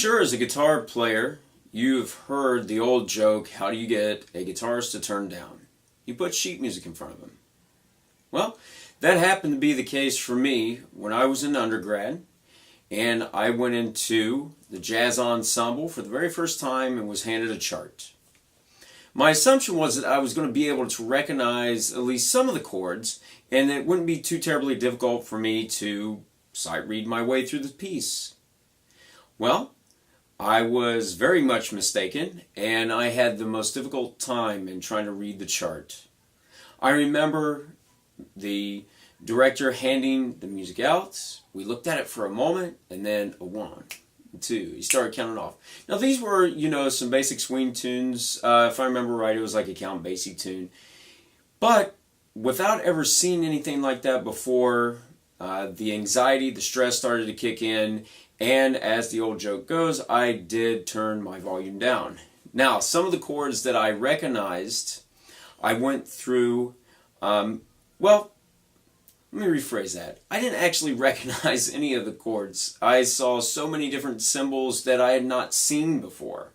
sure as a guitar player, you've heard the old joke, how do you get a guitarist to turn down? You put sheet music in front of him. Well, that happened to be the case for me when I was in undergrad, and I went into the jazz ensemble for the very first time and was handed a chart. My assumption was that I was going to be able to recognize at least some of the chords, and it wouldn't be too terribly difficult for me to sight read my way through the piece. Well, I was very much mistaken, and I had the most difficult time in trying to read the chart. I remember the director handing the music out. We looked at it for a moment, and then a 1, 2. He started counting off. Now these were, some basic swing tunes. If I remember right, it was like a Count Basie tune. But without ever seeing anything like that before, the anxiety, the stress started to kick in, and as the old joke goes, I did turn my volume down. Now, some of the chords that I recognized, I went through, let me rephrase that. I didn't actually recognize any of the chords. I saw so many different symbols that I had not seen before.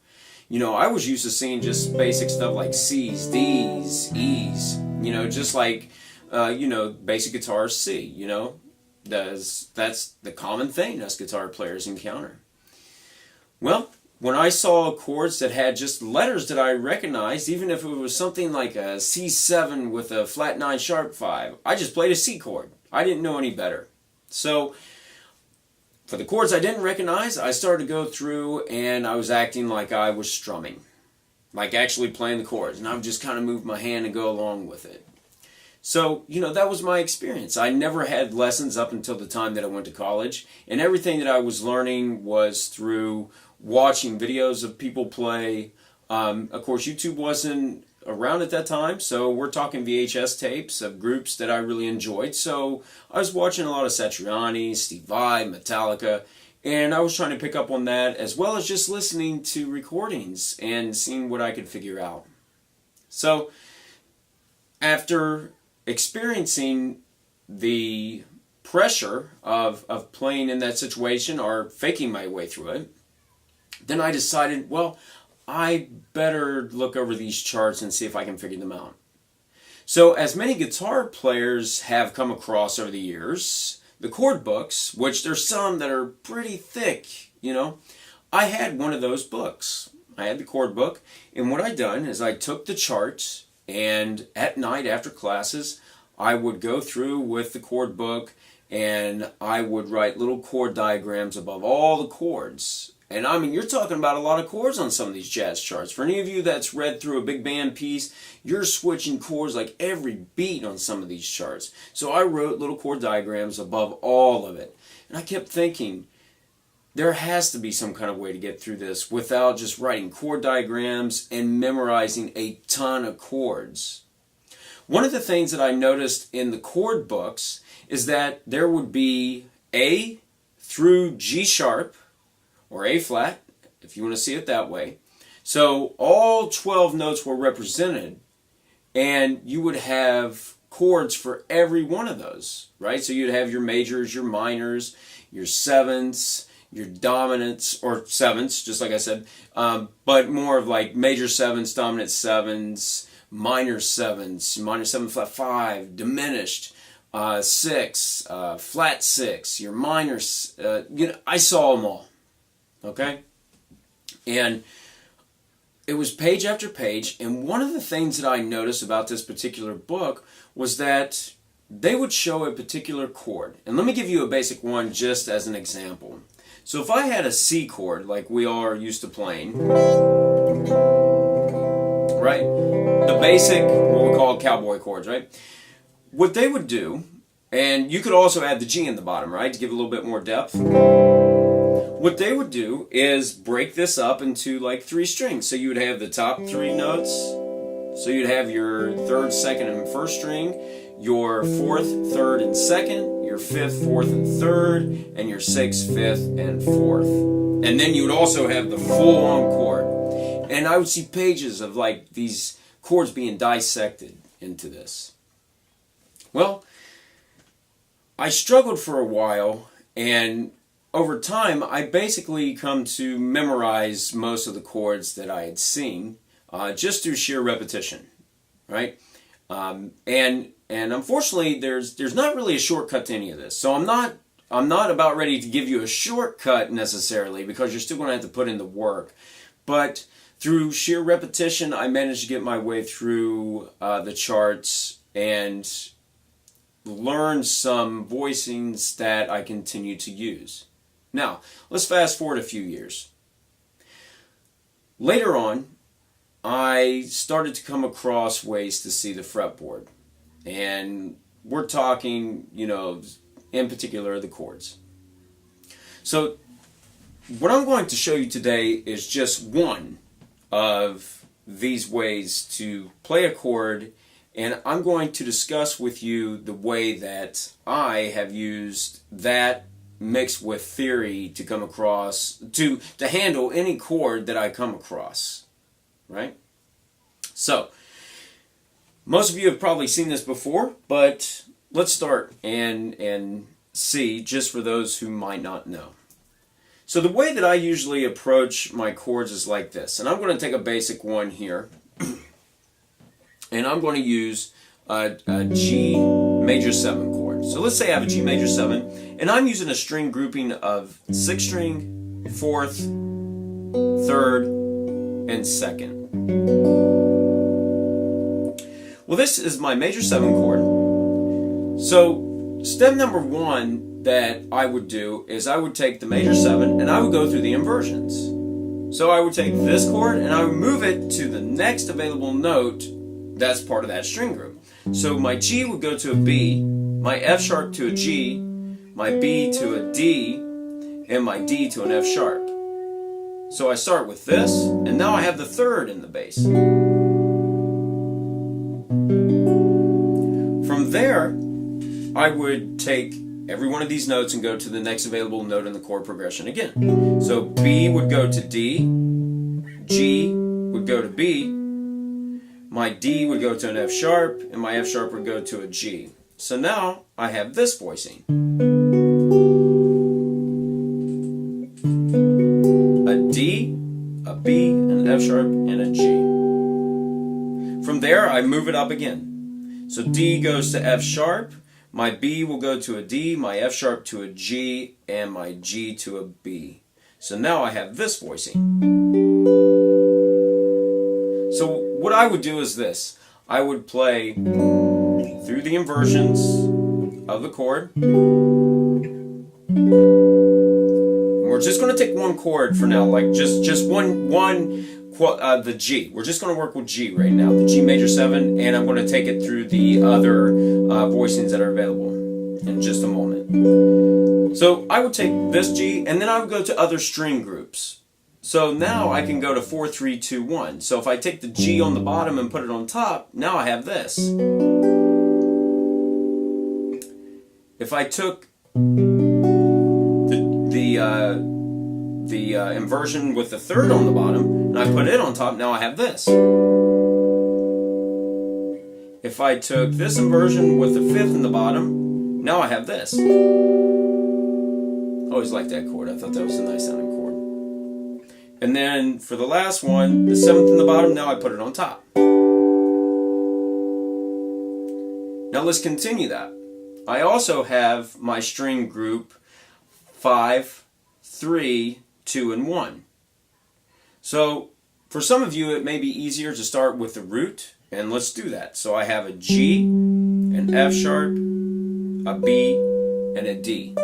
I was used to seeing just basic stuff like C's, D's, E's, just like, basic guitar C, That's the common thing us guitar players encounter. Well, when I saw chords that had just letters that I recognized, even if it was something like a C7 with a flat 9 sharp 5, I just played a C chord. I didn't know any better. So, for the chords I didn't recognize, I started to go through and I was acting like I was strumming. Like actually playing the chords. And I would just kind of move my hand and go along with it. So, that was my experience. I never had lessons up until the time that I went to college. And everything that I was learning was through watching videos of people play. Of course, YouTube wasn't around at that time, so we're talking VHS tapes of groups that I really enjoyed. So I was watching a lot of Satriani, Steve Vai, Metallica, and I was trying to pick up on that, as well as just listening to recordings and seeing what I could figure out. So after experiencing the pressure of playing in that situation or faking my way through it, then I decided, I better look over these charts and see if I can figure them out. So as many guitar players have come across over the years, the chord books, which there's some that are pretty thick, I had one of those books. I had the chord book, and what I'd done is I took the charts, and at night after classes, I would go through with the chord book and I would write little chord diagrams above all the chords. And you're talking about a lot of chords on some of these jazz charts. For any of you that's read through a big band piece, you're switching chords like every beat on some of these charts. So I wrote little chord diagrams above all of it. And I kept thinking, there has to be some kind of way to get through this without just writing chord diagrams and memorizing a ton of chords. One of the things that I noticed in the chord books is that there would be A through G sharp, or A flat, if you want to see it that way. So all 12 notes were represented, and you would have chords for every one of those, right? So you'd have your majors, your minors, your sevenths, your dominants, or sevenths, just like I said, but more of like major sevenths, dominant sevenths, minor sevenths, minor 7 flat 5, diminished, 6, flat 6, your minors, I saw them all, okay? And it was page after page, and one of the things that I noticed about this particular book was that they would show a particular chord. And let me give you a basic one just as an example. So if I had a C chord, like we are used to playing, right? The basic, what we call cowboy chords, right? What they would do, and you could also add the G in the bottom, right, to give a little bit more depth. What they would do is break this up into like 3 strings. So you would have the top 3 notes. So you'd have your 3rd, 2nd, and 1st string, your 4th, 3rd, and 2nd, your 5th, 4th, and 3rd, and your 6th, 5th, and 4th. And then you would also have the full-on chord. And I would see pages of like these chords being dissected into this. Well, I struggled for a while, and over time, I basically come to memorize most of the chords that I had seen just through sheer repetition, right? And unfortunately, there's not really a shortcut to any of this. So I'm not about ready to give you a shortcut necessarily, because you're still going to have to put in the work. But through sheer repetition, I managed to get my way through the charts and learn some voicings that I continue to use. Now, let's fast forward a few years. Later on, I started to come across ways to see the fretboard. And we're talking, in particular, the chords. So, what I'm going to show you today is just one of these ways to play a chord, and I'm going to discuss with you the way that I have used that mixed with theory to come across, to handle any chord that I come across, right? So, most of you have probably seen this before, but let's start and see, just for those who might not know. So the way that I usually approach my chords is like this, and I'm going to take a basic one here, and I'm going to use a G major 7 chord. So let's say I have a G major 7, and I'm using a string grouping of 6th string, 4th, 3rd, and 2nd. Well, this is my major 7 chord. So step number 1 that I would do is I would take the major 7 and I would go through the inversions. So I would take this chord and I would move it to the next available note that's part of that string group. So my G would go to a B, my F sharp to a G, my B to a D, and my D to an F sharp. So I start with this, and now I have the 3rd in the bass. From there, I would take every one of these notes and go to the next available note in the chord progression again. So B would go to D, G would go to B, my D would go to an F sharp, and my F sharp would go to a G. So now I have this voicing. A D, a B, an F sharp, and a G. From there, I move it up again. So D goes to F sharp, my B will go to a D, my F sharp to a G, and my G to a B. So now I have this voicing. So what I would do is this. I would play through the inversions of the chord. We're just going to take one chord for now, like just one the G. We're just going to work with G right now, the G major 7, and I'm going to take it through the other voicings that are available in just a moment. So I would take this G, and then I would go to other string groups. So now I can go to 4, 3, 2, 1. So if I take the G on the bottom and put it on top, now I have this. If I took the inversion with the 3rd on the bottom and I put it on top, now I have this. If I took this inversion with the 5th in the bottom, now I have this. I always liked that chord. I thought that was a nice sounding chord. And then for the last one, the 7th in the bottom, now I put it on top. Now let's continue that. I also have my string group 5, 3, 2, and 1. So for some of you it may be easier to start with the root, and let's do that. So I have a G, an F sharp, a B, and a D.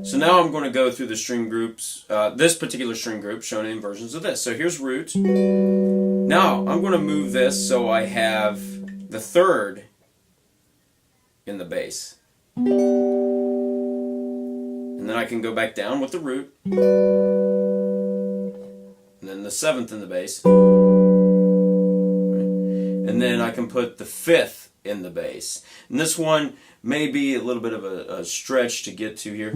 So now I'm going to go through the string groups, this particular string group shown in versions of this. So here's root. Now I'm going to move this so I have the 3rd in the bass. And then I can go back down with the root. And then the 7th in the bass. And then I can put the 5th in the bass. And this one may be a little bit of a stretch to get to here.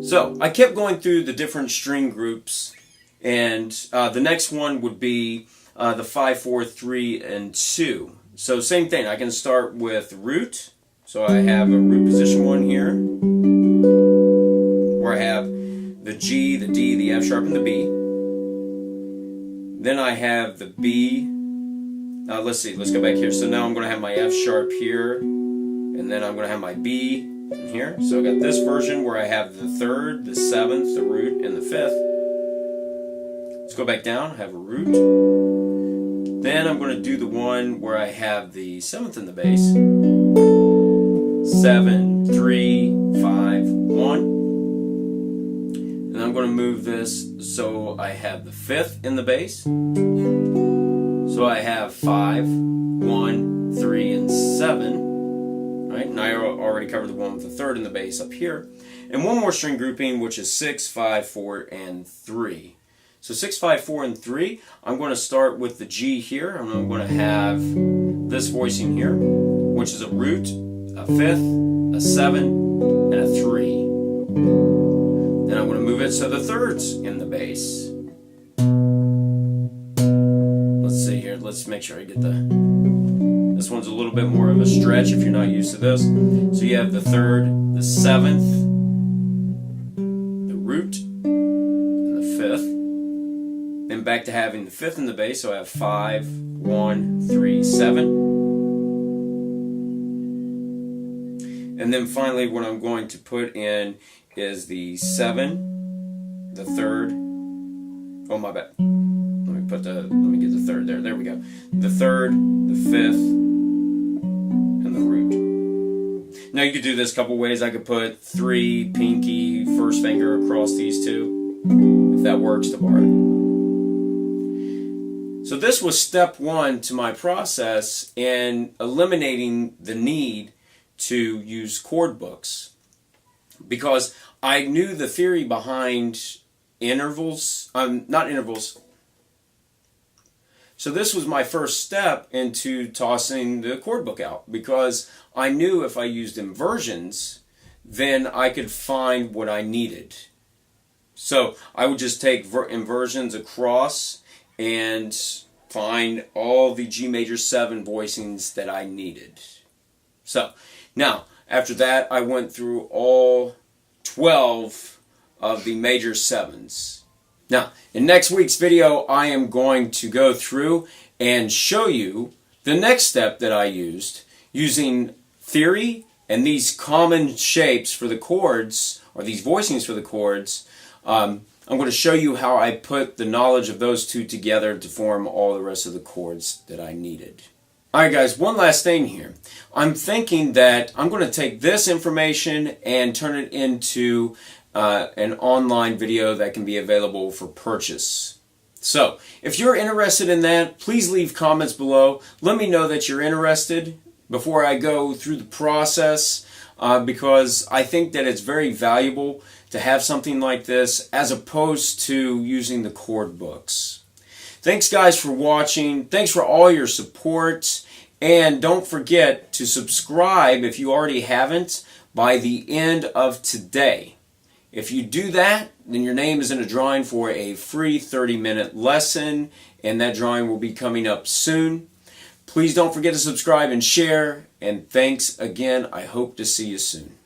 So I kept going through the different string groups, and the next one would be the 5, 4, 3, and 2. So same thing, I can start with root. So I have a root position 1 here, where I have the G, the D, the F sharp, and the B. Then I have the B. Let's go back here. So now I'm going to have my F sharp here, and then I'm going to have my B in here. So I got this version where I have the 3rd, the 7th, the root, and the 5th. Let's go back down, I have a root. Then I'm going to do the one where I have the 7th in the bass. 7, 3, 5, 1. And I'm going to move this so I have the 5th in the bass. So I have 5, 1, 3, and 7. Right? And I already covered the one with the 3rd in the bass up here. And one more string grouping, which is 6, 5, 4, and 3. So 6, 5, 4, and 3, I'm going to start with the G here. I'm going to have this voicing here, which is a root, a 5th, a 7, and a 3. Then I'm going to move it so the 3rd's in the bass. Let's see here. Let's make sure I get this one's a little bit more of a stretch if you're not used to this. So you have the 3rd, the 7th, the root, and the 5th. Then back to having the 5th in the bass, so I have 5, 1, 3, 7. And then finally what I'm going to put in is the 7, the 3rd, oh my bad, let me get the 3rd there, there we go. The 3rd, the 5th, and the root. Now you could do this a couple ways. I could put 3, pinky, first finger across these two, if that works to bar it. So this was step 1 to my process in eliminating the need to use chord books, because I knew the theory behind intervals, not intervals. So this was my first step into tossing the chord book out, because I knew if I used inversions, then I could find what I needed. So I would just take inversions across and find all the G major 7 voicings that I needed. So now, after that, I went through all 12 of the major 7s. Now, in next week's video, I am going to go through and show you the next step that I used, using theory and these common shapes for the chords, or these voicings for the chords. I'm going to show you how I put the knowledge of those two together to form all the rest of the chords that I needed. Alright guys, one last thing here. I'm thinking that I'm going to take this information and turn it into an online video that can be available for purchase. So, if you're interested in that, please leave comments below. Let me know that you're interested before I go through the process, because I think that it's very valuable to have something like this as opposed to using the chord books. Thanks guys for watching. Thanks for all your support. And don't forget to subscribe if you already haven't by the end of today. If you do that, then your name is in a drawing for a free 30-minute lesson, and that drawing will be coming up soon. Please don't forget to subscribe and share, and thanks again. I hope to see you soon.